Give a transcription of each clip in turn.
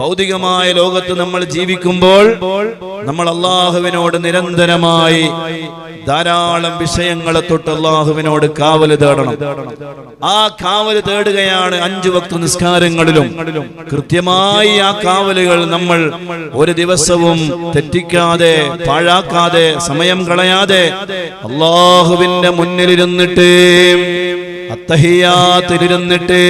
ഭൗതികമായ ലോകത്ത് നമ്മൾ ജീവിക്കുമ്പോൾ നമ്മൾ അല്ലാഹുവിനോട് നിരന്തരമായി ധാരാളം വിഷയങ്ങളെ തൊട്ട് അല്ലാഹുവിനോട് കാവൽ തേടണം. ആ കാവൽ തേടുകയാണ് 5 വക്ത് നിസ്കാരങ്ങളിലും. കൃത്യമായി ആ കാവലുകൾ നമ്മൾ ഒരു ദിവസവും തെറ്റിക്കാതെ പാഴാക്കാതെ സമയം കളയാതെ അല്ലാഹുവിന്റെ മുന്നിലിരുന്നിട്ട് അത്തഹിയ്യാത്തിലിരുന്നിട്ട്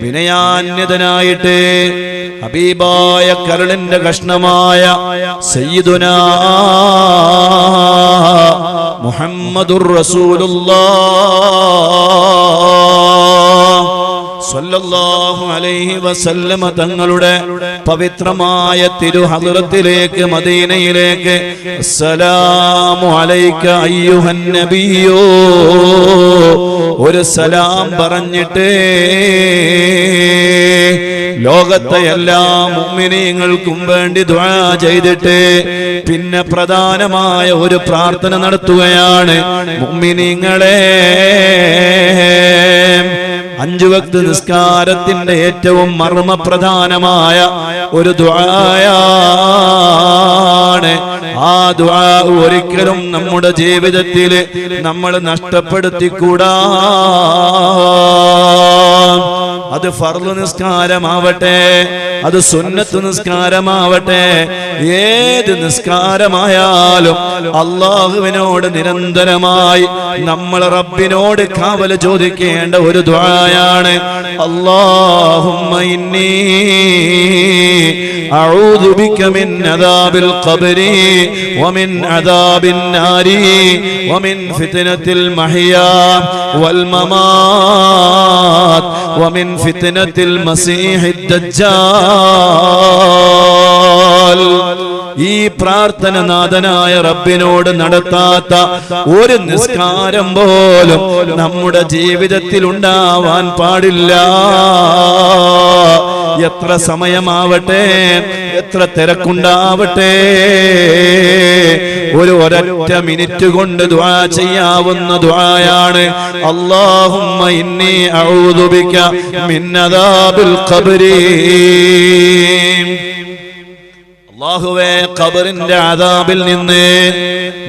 വിനയാന്യതനായിട്ട് ഹബീബായ കരളിന്റെ കഷ്ണമായ സയ്യിദുനാ മുഹമ്മദുർ റസൂലുള്ളാഹ് സ്വല്ലല്ലാഹു അലൈഹി വസല്ലമ തങ്ങളുടെ പവിത്രമായ തിരുഹദ്റത്തിലേക്ക് മദീനയിലേക്ക് അസ്സലാമു അലൈക അയ്യുഹൻ നബിയോ ഒരു സലാം പറഞ്ഞിട്ട് ലോകത്തെ എല്ലാ മുഅ്മിനീങ്ങൾക്കും വേണ്ടി ദുആ ചെയ്തിട്ട് പിന്നെ പ്രധാനമായ ഒരു പ്രാർത്ഥന നടത്തുകയാണ്. മുഅ്മിനീങ്ങളെ, 5 വക്ത് നിസ്കാരത്തിന്റെ ഏറ്റവും മർമ്മപ്രധാനമായ ഒരു ദുആയാണ്. ആ ദുആ ഒരിക്കലും നമ്മുടെ ജീവിതത്തിൽ നമ്മൾ നഷ്ടപ്പെടുത്തിക്കൂടാ. അത് ഫർള് നിസ്കാരമാവട്ടെ, അത് സുന്നത്ത് നിസ്കാരമാവട്ടെ, ഏത് നിസ്കാരമായാലും അല്ലാഹുവിനോട് നിരന്തരമായി നമ്മൾ റബ്ബിനോട് കാവൽ ചോദിക്കേണ്ട ഒരു ദുആയാണ്. അല്ലാഹുമ്മ ഇന്നി അഊദു ബിക മിൻ അദാബിൽ ഖബ്രി വമിൻ അദാബിൻ നാരി വമിൻ ഫിത്നത്തിൽ മഹ്യാ വൽ മമാത് വമിൻ ഫിത്നത്തിൽ മസീഹിദ് ദജ്ജാൽ. ഈ പ്രാർത്ഥന നാഥനായ റബ്ബിനോട് നടത്താത്ത ഒരു നിസ്കാരം പോലും നമ്മുടെ ജീവിതത്തിൽ ഉണ്ടാവാൻ പാടില്ല. എത്ര സമയമാവട്ടെ, എത്ര തിരക്കുണ്ടാവട്ടെ, ഒരൊറ്റ മിനിറ്റ് കൊണ്ട് ദുആ ചെയ്യാവുന്ന ദുആയാണ്. അല്ലാഹുമ്മ ഇന്നി അഊദു ബിക മിൻ അദാബിൽ ഖബ്രി. അല്ലാഹുവേ, ഖബറിന്റെ അദാബിൽ നിന്ന്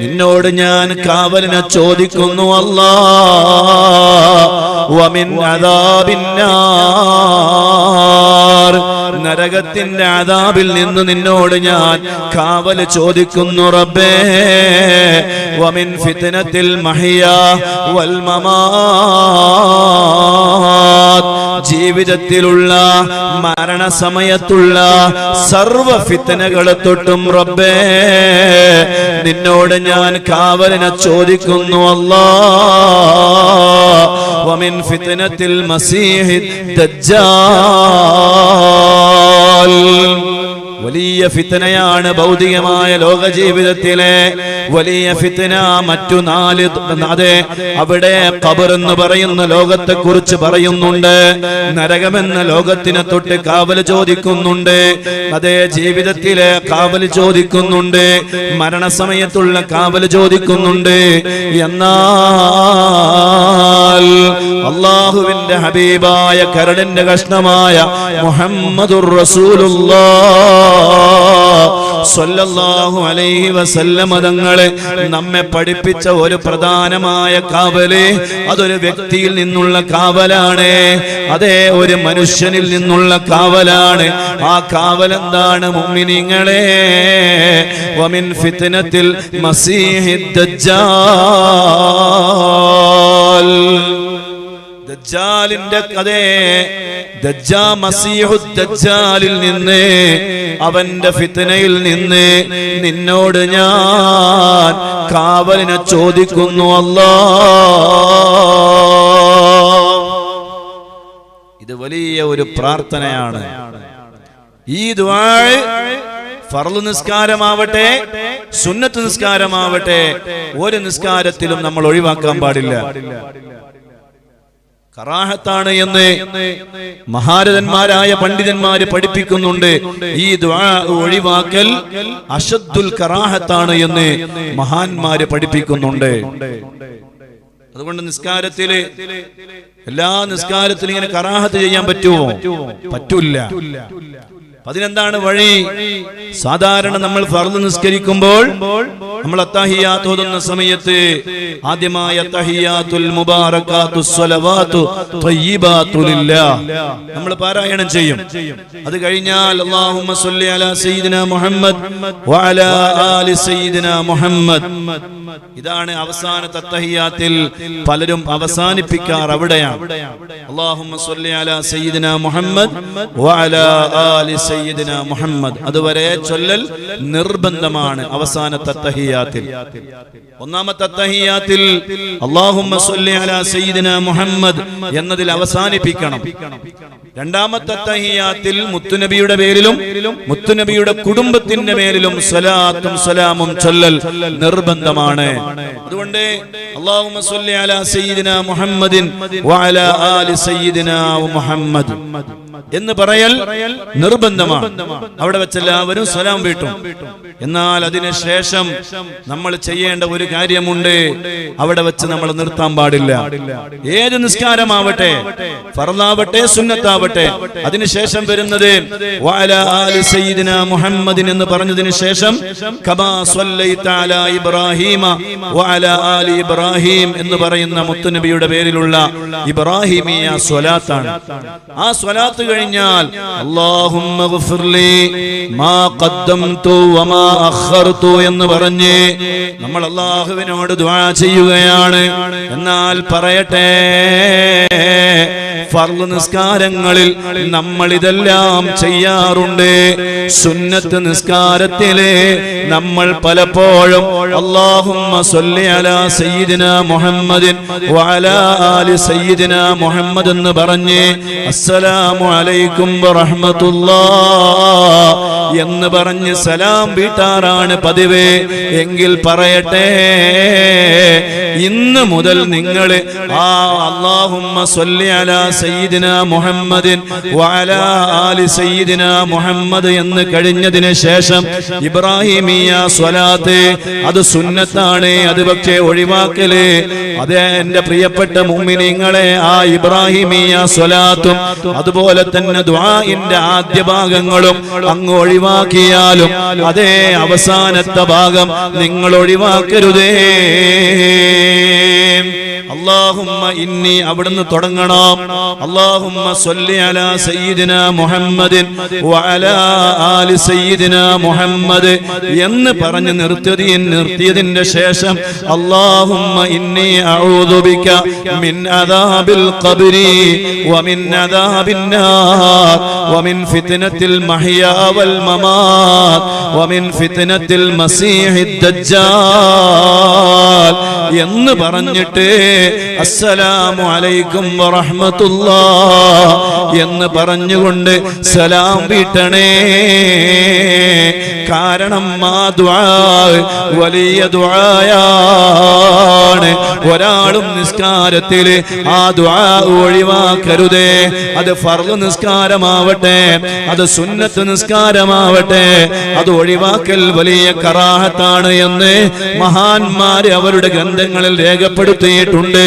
നിന്നോട് ഞാൻ കാവലിനെ ചോദിക്കുന്നു. അല്ലാഹ് വമിൻ അദാബിൻ നാർ, നരകത്തിന്റെ അദാബിൽ നിന്ന് നിന്നോട് ഞാൻ കാവൽ ചോദിക്കുന്നു റബ്ബേ. വമിൻ ഫിത്നത്തിൽ മഹ്യാ വൽ മമാത്, ജീവിതത്തിലുള്ള മരണസമയത്തുള്ള സർവ ഫിത്നകളെ തൊട്ടും റബ്ബേ നിന്നോട് ഞാൻ കാവലിനെ ചോദിക്കുന്നു. അല്ലാഹ് വമിൻ ഫിത്നത്തിൽ മസീഹിദ് ദജ്ജാൽ. വലിയ ഫിത്നയാണ് ഭൗതികമായ ലോക ജീവിതത്തിലെ വലിയ ഫിത്ന. മറ്റു 4 അതെ, അവിടെ ഖബർ എന്ന് പറയുന്ന ലോകത്തെ കുറിച്ച് പറയുന്നുണ്ട്, നരകമെന്ന ലോകത്തിനെ തൊട്ട് കാവൽ ചോദിക്കുന്നുണ്ട്, അതേ ജീവിതത്തിലെ കാവൽ ചോദിക്കുന്നുണ്ട്, മരണസമയത്തുള്ള കാവൽ ചോദിക്കുന്നുണ്ട്. എന്നാൽ അല്ലാഹുവിന്റെ ഹബീബായ കരളിന്റെ കഷ്ണമായ മുഹമ്മദുർ റസൂലുള്ളാഹ് സ്വല്ലല്ലാഹു അലൈഹി വസല്ലമ തങ്ങളെ നമ്മെ പഠിപ്പിച്ച ഒരു പ്രധാനമായ കാവല്, അതൊരു വ്യക്തിയിൽ നിന്നുള്ള കാവലാണ്, അതേ ഒരു മനുഷ്യനിൽ നിന്നുള്ള കാവലാണ്. ആ കാവൽ എന്താണ് മുഅ്മിനീങ്ങളെ? വമിൻ ഫിത്നത്തിൽ മസീഹിദ് ദജ്ജാൽ. ദജ്ജാലിന്റെ കഥേ, മസീഹുദ് ദജ്ജാലിൽ നിന്ന്, അവന്റെ ഫിത്നയിൽ നിന്ന് നിന്നോട് ഞാൻ കാവലിനെ ചോദിക്കുന്നു. അല്ലാഹ്, ഇത് വലിയ ഒരു പ്രാർത്ഥനയാണ്. ഈ ദുആ ഫർള് നിസ്കാരമാവട്ടെ, സുന്നത്ത് നിസ്കാരമാവട്ടെ, ഒരു നിസ്കാരത്തിലും നമ്മൾ ഒഴിവാക്കാൻ പാടില്ല. കറാഹത്താണ് എന്ന് മഹാരഥന്മാരായ പണ്ഡിതന്മാര് പഠിപ്പിക്കുന്നുണ്ട്. ഈ ദുആ ഒഴിവാക്കൽ അശദ്ദുൽ കറാഹത്താണ് എന്ന് മഹാന്മാര് പഠിപ്പിക്കുന്നുണ്ട്. അതുകൊണ്ട് നിസ്കാരത്തില് എല്ലാ നിസ്കാരത്തിലും ഇങ്ങനെ കറാഹത്ത് ചെയ്യാൻ പറ്റുമോ? പറ്റൂല. അതിനെന്താണ് വഴി? സാധാരണ നമ്മൾ ഫർദ് നിസ്കരിക്കുമ്പോൾ നമ്മൾ അത്തഹിയ്യാത്ത് ഓതുന്ന സമയത്ത് ആദ്യമായി അത്തഹിയ്യാത്തുൽ മുബാറകാത്തുസ് സ്വലവാതു ത്വയ്യിബാതു ലില്ലാഹ് നമ്മൾ പാരായണം ചെയ്യും. അത് കഴിഞ്ഞാൽ അല്ലാഹുമ്മ സ്വല്ലി അലാ സയ്യിദിനാ മുഹമ്മദ് വഅലാ ആലി സയ്യിദിനാ മുഹമ്മദ്. ഇതാണ് അവസാനത്തെ അത്തഹിയ്യാത്തിൽ പലരും അവസാനിപ്പിക്കാർ അവിടെയാണ്. അല്ലാഹുമ്മ സ്വല്ലി അലാ സയ്യിദിനാ മുഹമ്മദ് വഅലാ ആലി സയ്യിദിനാ മുഹമ്മദ്. അതുവരെ ചൊല്ലൽ നിർബന്ധമാണ് അവസാനത്തെ അത്തഹിയ്യാത്തിൽ. ഒന്നാമത്തെ അത്തഹിയ്യാത്തിൽ അല്ലാഹുമ്മ സ്വല്ലി അലാ സയ്യിദിനാ മുഹമ്മദ് എന്നതിൽ അവസാനിപ്പിക്കണം. രണ്ടാമത്തെ അത്തഹിയ്യാത്തിൽ മുത്തുനബിയുടെ പേരിലും മുത്തുനബിയുടെ കുടുംബത്തിന്റെ പേരിലും സ്വലാത്തും സലാമും ചൊല്ലൽ നിർബന്ധമാണ്. അതുകൊണ്ട് അല്ലാഹുമ്മ സ്വല്ലി അലാ സയ്യിദിനാ മുഹമ്മദിൻ വഅലാ ആലി സയ്യിദിനാ മുഹമ്മദ് എന്ന് പറയൽ നിർബന്ധമാണ്. അവിടെ വെച്ചെല്ലാവരും സലാം വീട്ടും. എന്നാൽ അതിനുശേഷം നമ്മൾ ചെയ്യേണ്ട ഒരു കാര്യമുണ്ട്. അവിടെ വെച്ച് നമ്മൾ നിർത്താൻ പാടില്ല. ഏത് നിസ്കാരമാവട്ടെ, ഫർളാവട്ടെ സുന്നത്താവട്ടെ, അതിനുശേഷം വരുന്നത് വഅലാ ആലി സയ്യിദിനാ മുഹമ്മദിൻ എന്ന് പറഞ്ഞതിന് ശേഷം കമാ സ്വല്ലൈത അലാ ഇബ്രാഹീമ വഅലാ ആലി ഇബ്രാഹീം എന്ന് പറയുന്ന മുത്തുനബിയുടെ പേരിലുള്ള ഇബ്രാഹിമിയ സ്വലാത്താണ്. ആ സ്വലാത്ത് കഴിഞ്ഞാൽ അല്ലാഹുമ്മ ഗ്ഫിർലി മാ ഖദ്ദംതു വമാ അഖർതു എന്ന് പറഞ്ഞ് നമ്മൾ അല്ലാഹുവിനോട് ദുആ ചെയ്യുകയാണ്. എന്നാൽ പറയട്ടെ, ഫർള് നിസ്കാരങ്ങളിൽ നമ്മൾ ഇതെല്ലാം ചെയ്യാറുണ്ട്. സുന്നത്ത് നിസ്കാരത്തിലെ നമ്മൾ പലപ്പോഴും അല്ലാഹുമ്മ സ്വല്ലി അലാ സയ്യിദിനാ മുഹമ്മദിൻ വഅലാ ആലി സയ്യിദിനാ മുഹമ്മദ് എന്ന് പറഞ്ഞ് അസ്സലാമു അലൈക്കും വറഹ്മത്തുള്ളാഹ് എന്ന് പറഞ്ഞ് സലാം വീട്ടാറാണ് പതിവ്. എങ്കിൽ പറയട്ടെ, ഇന്ന് മുതൽ നിങ്ങൾ ആ അല്ലാഹുമ്മ സ്വല്ലി അലാ സയ്യിദിനാ മുഹമ്മദിൻ വഅലാ ആലി സയ്യിദിനാ മുഹമ്മദ് എന്ന് കഴിഞ്ഞതിന് ശേഷം ഇബ്രാഹിമിയ സ്വലാത്ത് അത് സുന്നത്താണ്. അത് പക്ഷേ ഒഴിവാക്കല്. അതേ എന്റെ പ്രിയപ്പെട്ട മുഅ്മിനീങ്ങളെ, ആ ഇബ്രാഹിമിയ സ്വലാത്തും അതുപോലെ തന്നെ ദുആഇന്റെ ആദ്യ ഭാഗങ്ങളും അങ്ങ് ഒഴിവാക്കിയാലും അതേ അവസാനത്തെ ഭാഗം നിങ്ങൾ ഒഴിവാക്കരുതേ. അല്ലാഹുമ്മ ഇന്നി അവിടുന്ന് തുടങ്ങണം. അല്ലാഹുമ്മ സ്വല്ലി അലാ സയ്യിദിനാ മുഹമ്മദിൻ വഅലാ ആലി സയ്യിദിനാ മുഹമ്മദ് എന്ന് പറഞ്ഞ് നിർത്തിയതിന്റെ ശേഷം അല്ലാഹുമ്മ ഇന്നി അഊദു ബിക മിൻ അദാബിൽ ഖബ്രി വമിൻ അദാബിൻ നാർ വമിൻ ഫിത്നത്തിൽ മഹ്യാ വൽ മമാത് വമിൻ ഫിത്നത്തിൽ മസീഹിദ് ദജ്ജാൽ എന്ന് പറഞ്ഞിട്ട് അസ്സലാമു അലൈക്കും വറഹ്മത്തുള്ളാഹ് എന്ന് പറഞ്ഞുകൊണ്ട് സലാം വീട്ടണേ. കാരണം ആ ദുആ വലിയ ദുആയാണ്. ഒരാളും നിസ്കാരത്തിൽ ആ ദുആ ഒഴിവാക്കരുതേ. അത് ഫർള് നിസ്കാരമാവട്ടെ, അത് സുന്നത്ത് നിസ്കാരമാവട്ടെ, അത് ഒഴിവാക്കൽ വലിയ കറാഹത്താണ് എന്ന് മഹാന്മാര് അവരുടെ ഗ്രന്ഥങ്ങളിൽ രേഖപ്പെടുത്തിയിട്ടുണ്ട്.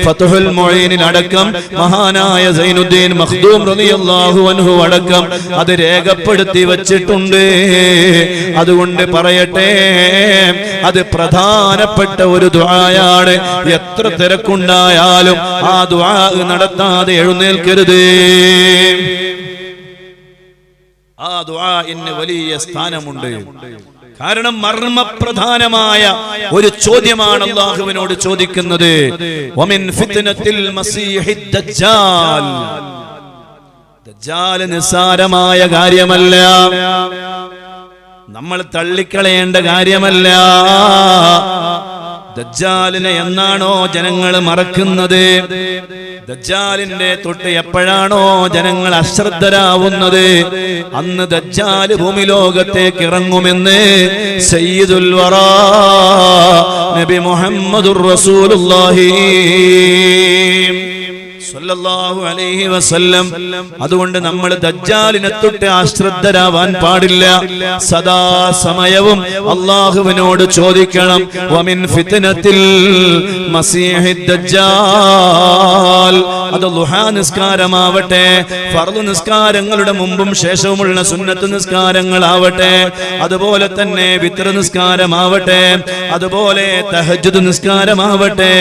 ഫത്ഹുൽ മുഈനിൽ അടക്കം മഹാനായ സൈനുദ്ദീൻ മഖ്ദൂം റളിയല്ലാഹു അൻഹു അടക്കം അത് രേഖപ്പെടുത്തി വച്ചിട്ടുണ്ട്. അതുകൊണ്ട് പറയട്ടെ, അത് പ്രധാനപ്പെട്ട ഒരു ദുആയാണ്. എത്ര തിരക്കുണ്ടായാലും ആ ദുആ നടത്താതെ എഴുന്നേൽക്കരുത്. ആ ദുആഇന് വലിയ സ്ഥാനമുണ്ട്. കാരണം മർമ്മപ്രധാനമായ ഒരു ചോദ്യമാണ് അല്ലാഹുവിനോട് ചോദിക്കുന്നത്. വമിൻ ഫിത്നത്തിൽ മസീഹിദ് ദജ്ജാൽ. ദജ്ജാൽ നിസ്സാരമായ കാര്യമല്ല, നമ്മൾ തള്ളിക്കളയേണ്ട കാര്യമല്ല. ദജ്ജാലിനെ എന്നാണോ ജനങ്ങൾ മറക്കുന്നത്, ദജ്ജാലിന്റെ തൊട്ട് എപ്പോഴാണോ ജനങ്ങൾ അശ്രദ്ധരാവുന്നത്, അന്ന് ദജ്ജാൽ ഭൂമി ലോകത്തേക്ക് ഇറങ്ങുമെന്ന് സയ്യിദുൽ വറാ നബി മുഹമ്മദുർ റസൂലുള്ളാഹി സല്ലല്ലാഹു അലൈഹി വസല്ലം. അതുകൊണ്ട് നമ്മൾ ദജ്ജാലിനെ തൊട്ട് അശ്രദ്ധരാവാൻ പാടില്ല. സദാ സമയവും അല്ലാഹുവിനോട് ചോദിക്കണം, വമിൻ ഫിത്നത്തിൽ മസീഹിദ് ദജ്ജാൽ. അത് ളുഹാ നിസ്കാരമാവട്ടെ, ഫർള് നിസ്കാരങ്ങളുടെ മുമ്പും ശേഷവുമുള്ള സുന്നത്ത് നിസ്കാരങ്ങളാവട്ടെ, അതുപോലെ തന്നെ വിത്ർ നിസ്കാരമാവട്ടെ, അതുപോലെ തഹജ്ജുദ് നിസ്കാരമാവട്ടെ,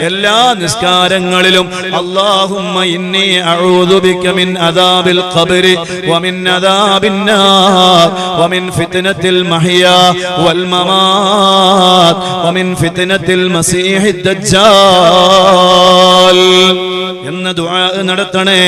എല്ലാ നിസ്കാരങ്ങളിലും അല്ലാഹുമ്മ ഇന്നി അഊദു ബിക മിൻ അദാബിൽ ഖബ്രി വമിൻ അദാബിൻ നാർ വമിൻ ഫിത്നത്തിൽ മഹ്യാ വൽ മമാത് വമിൻ ഫിത്നത്തിൽ മസീഹിദ് ദജ്ജാൽ എന്ന ദുആ നടത്തണേ.